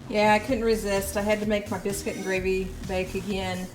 Yeah, I couldn't resist. I had to make my biscuit and gravy bake again.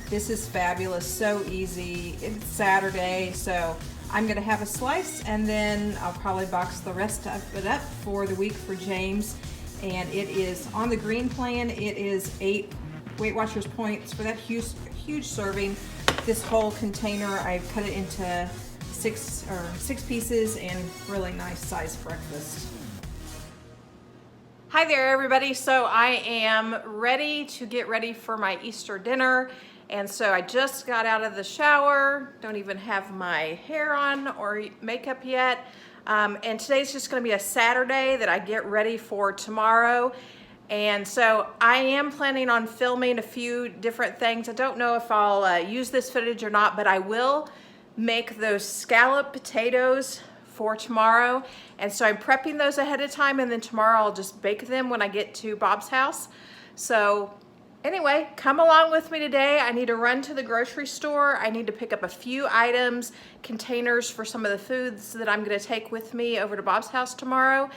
This is fabulous, so easy. It's Saturday, so I'm gonna have a slice and then I'll probably box the rest of it up for the week for James. And it is on the green plan. It is 8 Weight Watchers points for that huge serving. This whole container, I cut it into six pieces and really nice size breakfast. Hi there everybody. So I am ready to get ready for my Easter dinner. And so I just got out of the shower, don't even have my hair on or makeup yet. And today's just gonna be a Saturday that I get ready for tomorrow. And so I am planning on filming a few different things. I don't know if I'll use this footage or not, but I will make those scalloped potatoes for tomorrow. And so I'm prepping those ahead of time, and then tomorrow I'll just bake them when I get to Bob's house. So anyway, come along with me today. I need to run to the grocery store. I need to pick up a few items, containers for some of the foods that I'm gonna take with me over to Bob's house tomorrow.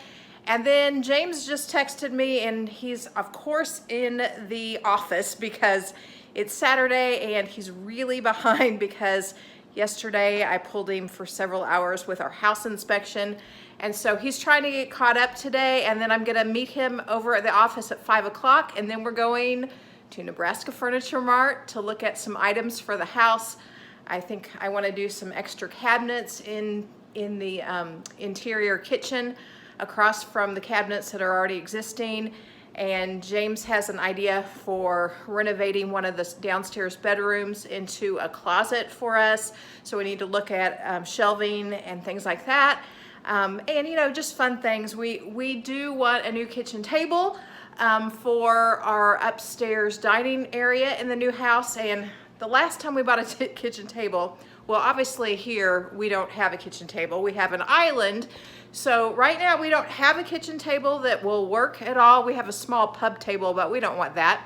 And then James just texted me, and he's of course in the office because it's Saturday and he's really behind because yesterday I pulled him for several hours with our house inspection. And so he's trying to get caught up today, and then I'm gonna meet him over at the office at 5 o'clock, and then we're going to Nebraska Furniture Mart to look at some items for the house. I think I wanna do some extra cabinets in the interior kitchen across from the cabinets that are already existing. And James has an idea for renovating one of the downstairs bedrooms into a closet for us. So we need to look at shelving and things like that. And you know, just fun things. We do want a new kitchen table for our upstairs dining area in the new house. And the last time we bought a kitchen table, well, obviously here we don't have a kitchen table. We have an island. So right now we don't have a kitchen table that will work at all. We have a small pub table, but we don't want that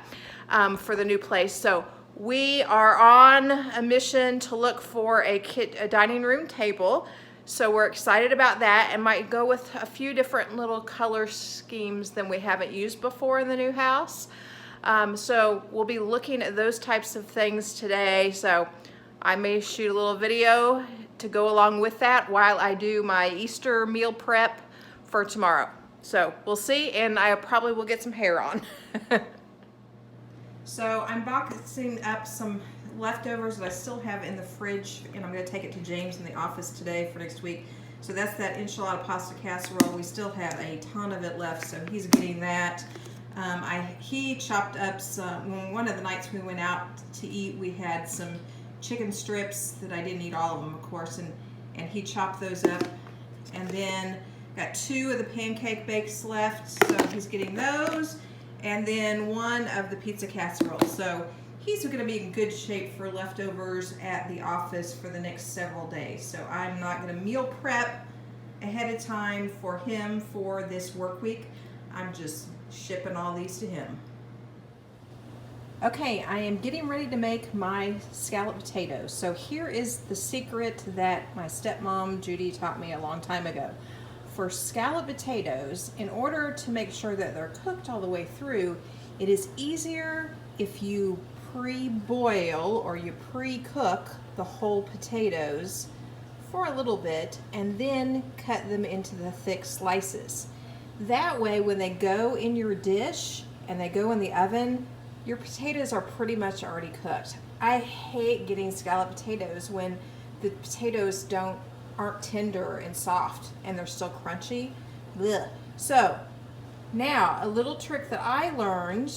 for the new place. So we are on a mission to look for a dining room table. So we're excited about that, and might go with a few different little color schemes than we haven't used before in the new house. So we'll be looking at those types of things today. So I may shoot a little video to go along with that while I do my Easter meal prep for tomorrow. So we'll see, and I probably will get some hair on. So I'm boxing up some leftovers that I still have in the fridge, and I'm gonna take it to James in the office today for next week. So that's that enchilada pasta casserole. We still have a ton of it left, so he's getting that. He chopped up some, one of the nights we went out to eat, we had some chicken strips that I didn't eat all of them, of course, and he chopped those up. And then got 2 of the pancake bakes left, so he's getting those. And then 1 of the pizza casseroles. So he's gonna be in good shape for leftovers at the office for the next several days. So I'm not gonna meal prep ahead of time for him for this work week. I'm just shipping all these to him. Okay, I am getting ready to make my scalloped potatoes. So here is the secret that my stepmom Judy taught me a long time ago. For scalloped potatoes, in order to make sure that they're cooked all the way through, it is easier if you pre-boil or you pre-cook the whole potatoes for a little bit and then cut them into the thick slices. That way, when they go in your dish and they go in the oven, your potatoes are pretty much already cooked. I hate getting scalloped potatoes when the potatoes aren't tender and soft and they're still crunchy. Blech. So now a little trick that I learned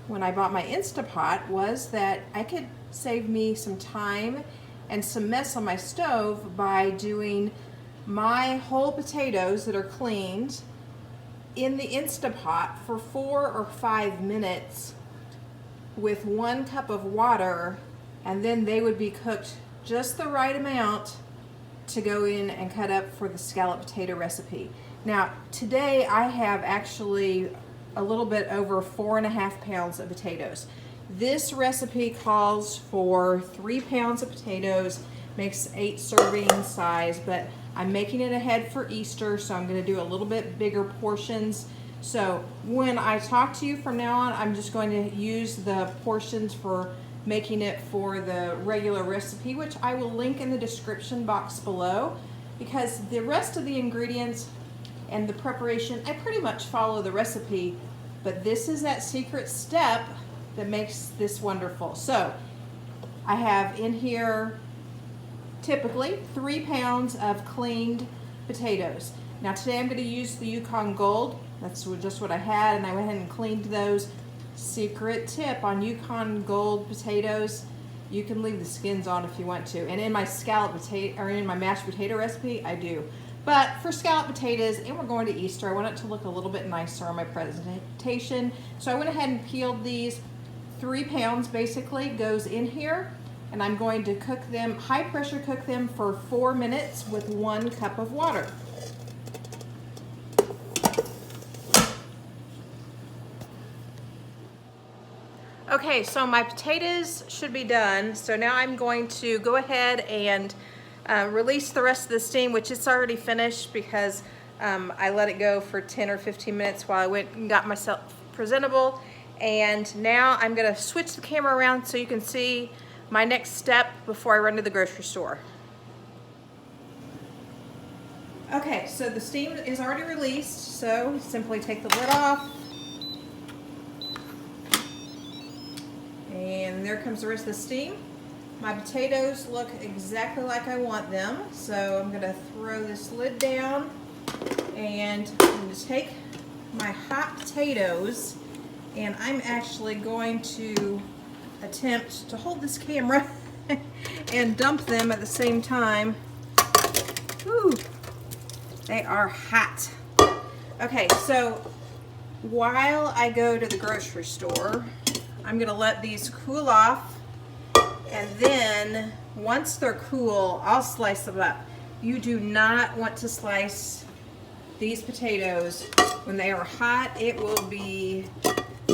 when I bought my Instapot was that I could save me some time and some mess on my stove by doing my whole potatoes that are cleaned in the Instapot for 4 or 5 minutes with 1 cup of water, and then they would be cooked just the right amount to go in and cut up for the scalloped potato recipe. Now today I have actually a little bit over 4.5 pounds of potatoes. This recipe calls for 3 pounds of potatoes, makes 8 serving size, but I'm making it ahead for Easter, so I'm gonna do a little bit bigger portions So when I talk to you from now on, I'm just going to use the portions for making it for the regular recipe, which I will link in the description box below, because the rest of the ingredients and the preparation, I pretty much follow the recipe, but this is that secret step that makes this wonderful. So I have in here typically 3 pounds of cleaned potatoes. Now today I'm going to use the Yukon Gold. That's just what I had, and I went ahead and cleaned those. Secret tip on Yukon Gold potatoes, you can leave the skins on if you want to. And in my scalloped potato, or in my mashed potato recipe, I do. But for scalloped potatoes, and we're going to Easter, I want it to look a little bit nicer on my presentation. So I went ahead and peeled these. 3 pounds basically goes in here, and I'm going to cook them, high pressure cook them for 4 minutes with 1 cup of water. Okay, so my potatoes should be done. So now I'm going to go ahead and release the rest of the steam, which it's already finished because I let it go for 10 or 15 minutes while I went and got myself presentable. And now I'm gonna switch the camera around so you can see my next step before I run to the grocery store. Okay, so the steam is already released, so simply take the lid off. And there comes the rest of the steam. My potatoes look exactly like I want them, so I'm gonna throw this lid down, and I'm gonna take my hot potatoes, and I'm actually going to attempt to hold this camera and dump them at the same time. Whew, they are hot. Okay, so while I go to the grocery store, I'm gonna let these cool off, and then once they're cool, I'll slice them up. You do not want to slice these potatoes when they are hot. It will be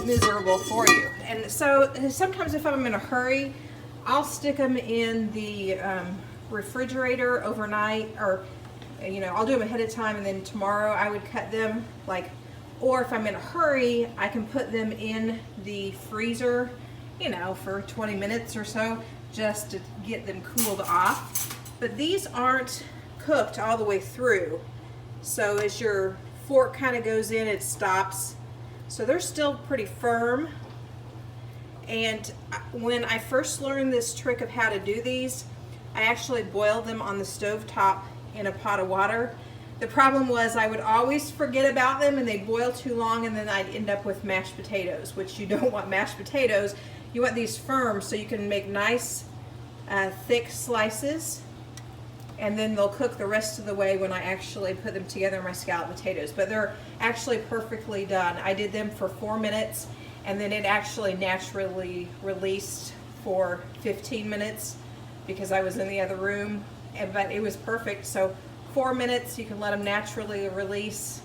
miserable for you. And so sometimes if I'm in a hurry, I'll stick them in the refrigerator overnight, or I'll do them ahead of time, and then tomorrow I would cut them, or if I'm in a hurry, I can put them in the freezer, for 20 minutes or so, just to get them cooled off. But these aren't cooked all the way through. So as your fork kind of goes in, it stops. So they're still pretty firm. And when I first learned this trick of how to do these, I actually boiled them on the stove top in a pot of water. The problem was I would always forget about them, and they'd boil too long, and then I'd end up with mashed potatoes, which you don't want mashed potatoes. You want these firm so you can make nice thick slices, and then they'll cook the rest of the way when I actually put them together in my scalloped potatoes. But they're actually perfectly done. I did them for 4 minutes, and then it actually naturally released for 15 minutes because I was in the other room, but it was perfect. So 4 minutes, you can let them naturally release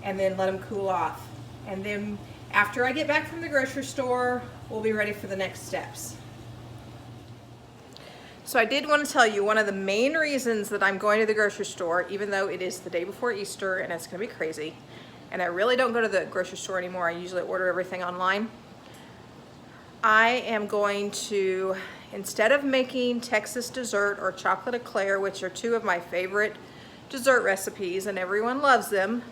and then let them cool off. And then after I get back from the grocery store, we'll be ready for the next steps. So I did want to tell you one of the main reasons that I'm going to the grocery store, even though it is the day before Easter and it's going to be crazy, and I really don't go to the grocery store anymore. I usually order everything online. I am going to, instead of making Texas dessert or chocolate eclair, which are 2 of my favorite dessert recipes and everyone loves them,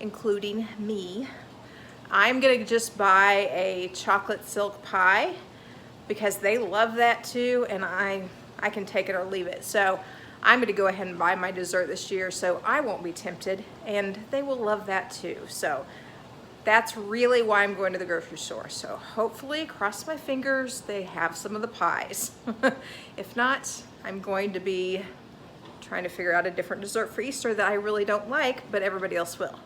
including me, I'm gonna just buy a chocolate silk pie because they love that too, and I can take it or leave it. So I'm gonna go ahead and buy my dessert this year so I won't be tempted, and they will love that too. So that's really why I'm going to the grocery store. So hopefully, cross my fingers, they have some of the pies. If not, I'm going to be trying to figure out a different dessert for Easter that I really don't like, but everybody else will.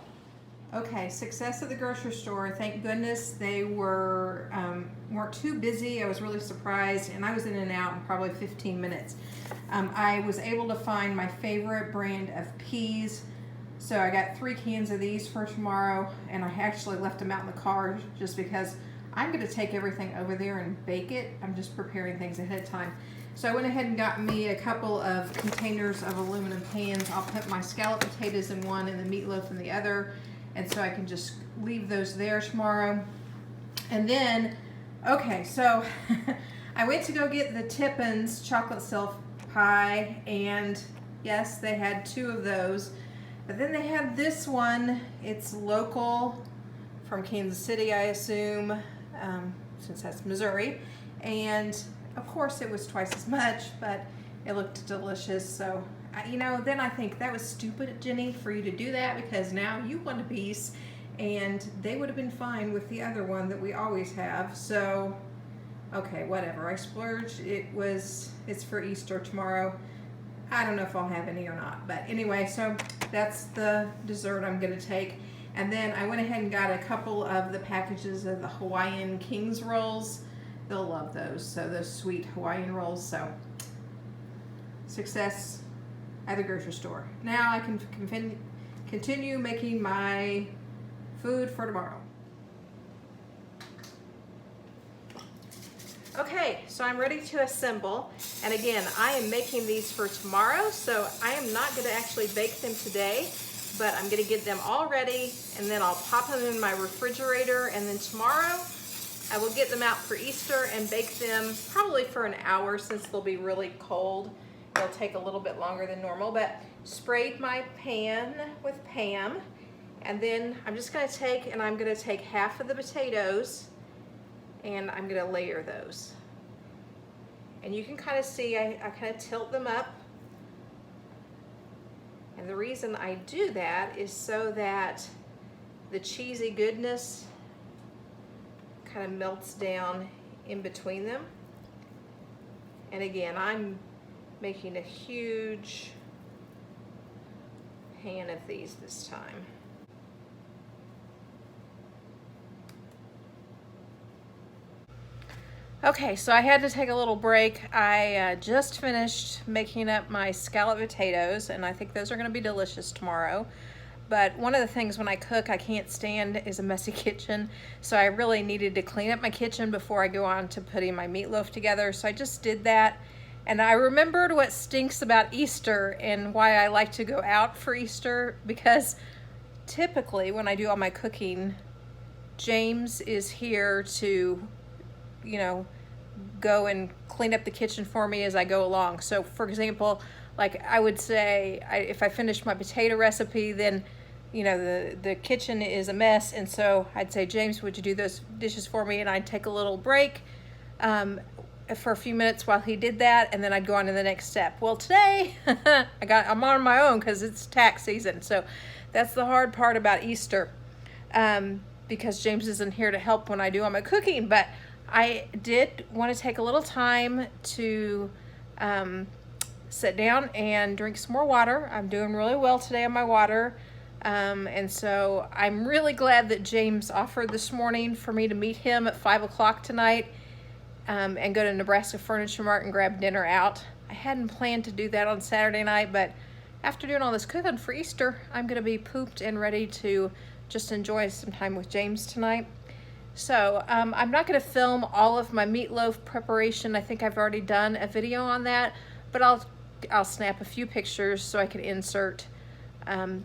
Okay, success at the grocery store. Thank goodness they weren't too busy. I was really surprised, and I was in and out in probably 15 minutes. I was able to find my favorite brand of peas. So I got 3 cans of these for tomorrow, and I actually left them out in the car just because I'm going to take everything over there and bake it. I'm just preparing things ahead of time. So I went ahead and got me a couple of containers of aluminum pans. I'll put my scalloped potatoes in one and the meatloaf in the other. and so I can just leave those there tomorrow. And then, okay, so I went to go get the Tippins chocolate self pie, and yes, they had 2 of those. But then they had this one. It's local from Kansas City, I assume, since that's Missouri. And of course it was twice as much, but it looked delicious. So, you know, then I think that was stupid, Jenny, for you to do that, because now you want a piece, and they would have been fine with the other one that we always have. So, okay, whatever. I splurged. It's for Easter tomorrow. I don't know if I'll have any or not, but anyway, so that's the dessert I'm gonna take. And then I went ahead and got a couple of the packages of the Hawaiian King's rolls. They'll love those. So those sweet Hawaiian rolls. So success at the grocery store. Now I can continue making my food for tomorrow. Okay, so I'm ready to assemble. And again, I am making these for tomorrow, so I am not gonna actually bake them today, but I'm gonna get them all ready, and then I'll pop them in my refrigerator, and then tomorrow I will get them out for Easter and bake them probably for an hour, since they'll be really cold. They'll take a little bit longer than normal, but sprayed my pan with Pam, and then I'm just gonna take half of the potatoes, and I'm gonna layer those. And you can kind of see, I kind of tilt them up. And the reason I do that is so that the cheesy goodness kind of melts down in between them. And again, I'm making a huge pan of these this time. Okay, so I had to take a little break. I just finished making up my scalloped potatoes, and I think those are going to be delicious tomorrow. But one of the things when I cook I can't stand is a messy kitchen, so I really needed to clean up my kitchen before I go on to putting my meatloaf together. So I just did that, and I remembered what stinks about Easter and why I like to go out for Easter, because typically when I do all my cooking, James is here to, you know, go and clean up the kitchen for me as I go along. So for example, like I would say, if I finish my potato recipe, then, you know, the kitchen is a mess, and so I'd say, James, would you do those dishes for me? And I'd take a little break for a few minutes while he did that, and then I'd go on to the next step. Well, today I'm on my own because it's tax season, so that's the hard part about Easter, because James isn't here to help when I do all my cooking. But I did want to take a little time to sit down and drink some more water. I'm doing really well today on my water. And so I'm really glad that James offered this morning for me to meet him at 5 o'clock tonight and go to Nebraska Furniture Mart and grab dinner out. I hadn't planned to do that on Saturday night, but after doing all this cooking for Easter, I'm going to be pooped and ready to just enjoy some time with James tonight. So I'm not going to film all of my meatloaf preparation. I think I've already done a video on that, but I'll snap a few pictures so I can insert,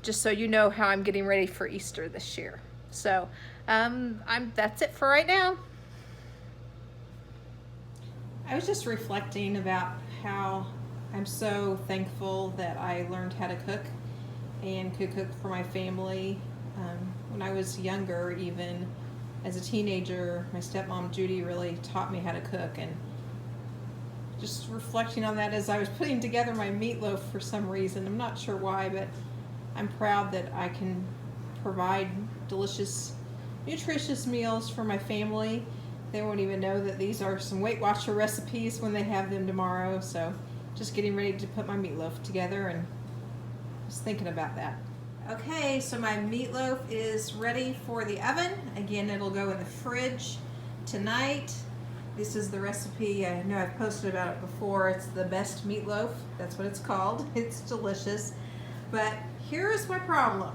just so you know how I'm getting ready for Easter this year. So that's it for right now. I was just reflecting about how I'm so thankful that I learned how to cook and could cook for my family. When I was younger, even as a teenager, my stepmom Judy really taught me how to cook, and just reflecting on that as I was putting together my meatloaf for some reason. I'm not sure why, but I'm proud that I can provide delicious, nutritious meals for my family. They won't even know that these are some Weight Watcher recipes when they have them tomorrow. So just getting ready to put my meatloaf together and just thinking about that. Okay, so my meatloaf is ready for the oven. Again, it'll go in the fridge tonight. This is the recipe. I know I've posted about it before. It's the best meatloaf. That's what it's called. It's delicious. But here is my problem.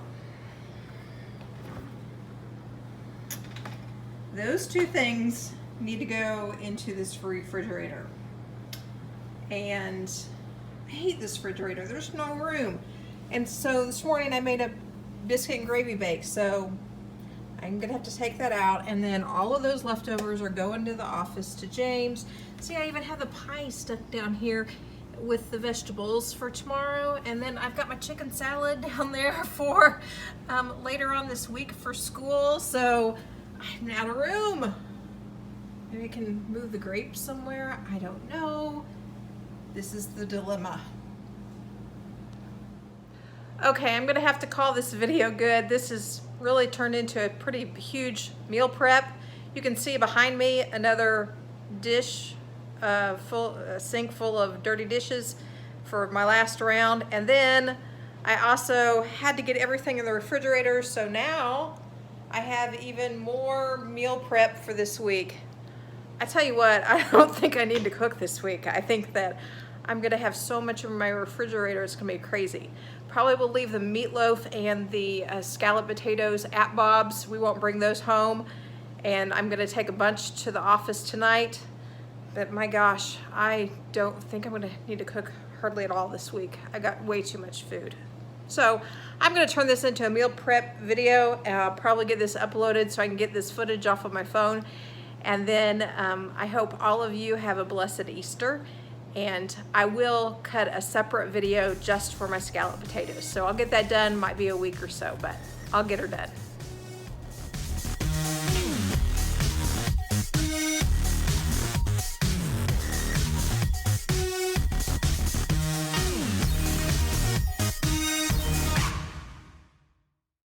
Those two things need to go into this refrigerator. And I hate this refrigerator. There's no room. And so this morning I made a biscuit and gravy bake, so I'm gonna have to take that out, and then all of those leftovers are going to the office to James. See, I even have the pie stuck down here with the vegetables for tomorrow, and then I've got my chicken salad down there for later on this week for school, so I'm out of room. Maybe I can move the grapes somewhere, I don't know. This is the dilemma. Okay, I'm gonna have to call this video good. This has really turned into a pretty huge meal prep. You can see behind me another dish, sink full of dirty dishes for my last round. And then I also had to get everything in the refrigerator, so now I have even more meal prep for this week. I tell you what, I don't think I need to cook this week. I think that I'm gonna have so much in my refrigerator, it's gonna be crazy. Probably will leave the meatloaf and the scalloped potatoes at Bob's. We won't bring those home. And I'm gonna take a bunch to the office tonight. But my gosh, I don't think I'm gonna need to cook hardly at all this week. I got way too much food. So I'm gonna turn this into a meal prep video, and I'll probably get this uploaded so I can get this footage off of my phone. And then I hope all of you have a blessed Easter. And I will cut a separate video just for my scalloped potatoes. So I'll get that done, might be a week or so, but I'll get her done.